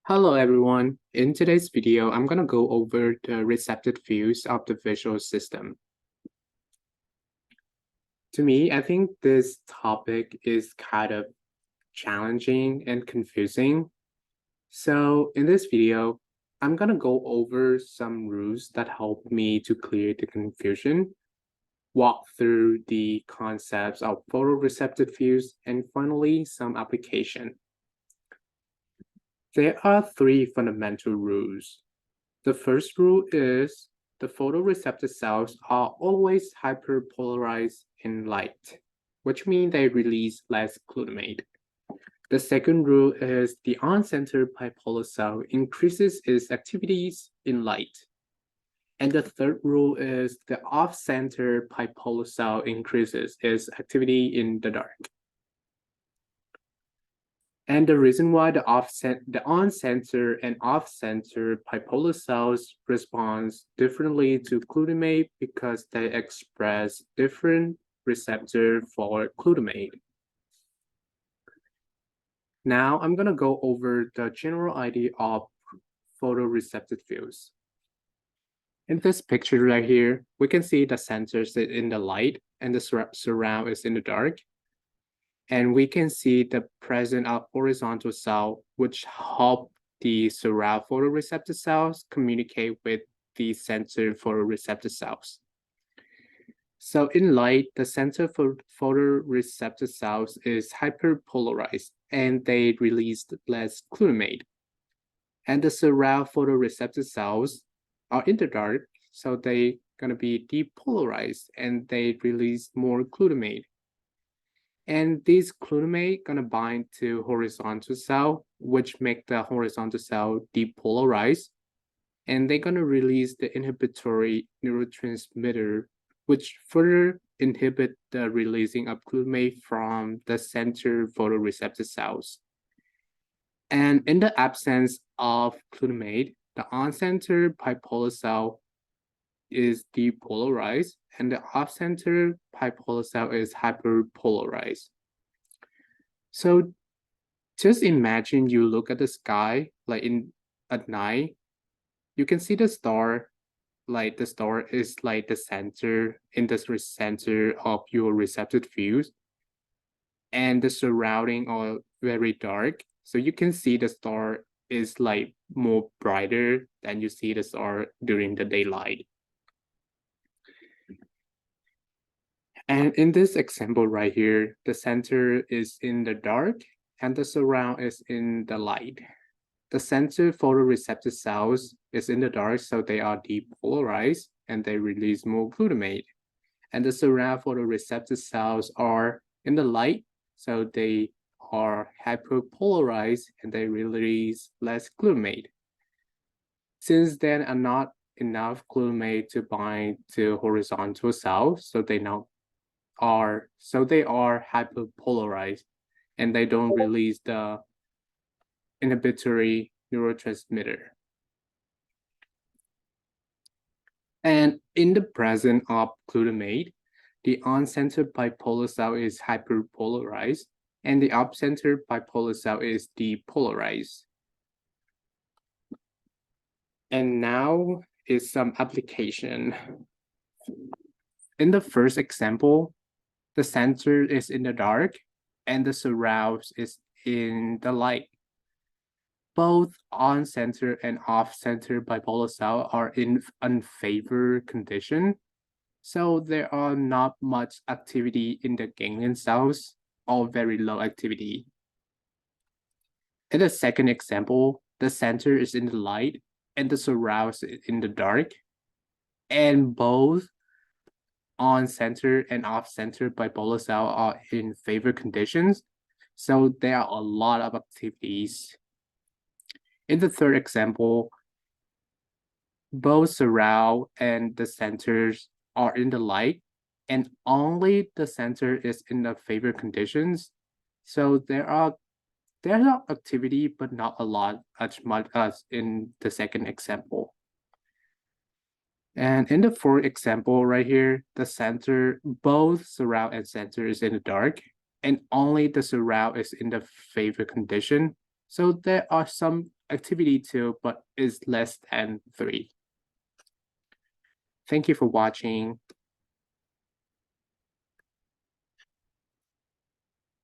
Hello everyone. In today's video, I'm going to go over the receptive views of the visual system. To me, I think this topic is kind of challenging and confusing. So in this video, I'm going to go over some rules that help me to clear the confusion, walk through the concepts of photoreceptive views, and finally, some application. There are three fundamental rules. The first rule is the photoreceptor cells are always hyperpolarized in light, which means they release less glutamate. The second rule is the on-center bipolar cell increases its activities in light. And the third rule is the off-center bipolar cell increases its activity in the dark. And the reason why the on-center and off-center bipolar cells respond differently to glutamate because they express different receptor for glutamate. Now I'm gonna go over the general idea of photoreceptive views. In this picture right here, we can see the center is in the light and the surround is in the dark. And we can see the presence of horizontal cell, which help the surround photoreceptor cells communicate with the center photoreceptor cells. So in light, the center for photoreceptor cells is hyperpolarized and they release less glutamate. And the surround photoreceptor cells are in the dark, so they're gonna be depolarized and they release more glutamate. And this glutamate gonna bind to horizontal cell, which make the horizontal cell depolarize. And they're gonna release the inhibitory neurotransmitter, which further inhibit the releasing of glutamate from the center photoreceptor cells. And in the absence of glutamate, the on-center bipolar cell is depolarized and the off-center bipolar cell is hyperpolarized. So just imagine you look at the sky like at night, you can see the star, like the star is like the center in the center of your receptive views, and the surrounding are very dark. So you can see the star is like more brighter than you see the star during the daylight. And in this example right here, the center is in the dark and the surround is in the light. The center photoreceptor cells is in the dark, so they are depolarized and they release more glutamate. And the surround photoreceptor cells are in the light, so they are hyperpolarized and they release less glutamate. Since there are not enough glutamate to bind to horizontal cells, so they are hyperpolarized and they don't release the inhibitory neurotransmitter. And in the presence of glutamate, the on-center bipolar cell is hyperpolarized and the off-center bipolar cell is depolarized. And now is some application. In the first example, the center is in the dark and the surround is in the light. Both on-center and off-center bipolar cell are in unfavored condition, so there are not much activity in the ganglion cells or very low activity. In the second example, the center is in the light and the surround is in the dark, and both on-center and off-center bipolar cell are in favored conditions, so there are a lot of activities. In the third example, both surround and the centers are in the light, and only the center is in the favored conditions. So there's activity, but not a lot as much as in the second example. And in the fourth example right here, the center, both surround and center is in the dark, and only the surround is in the favored condition. So there are some activity 2 but is less than 3. Thank you for watching.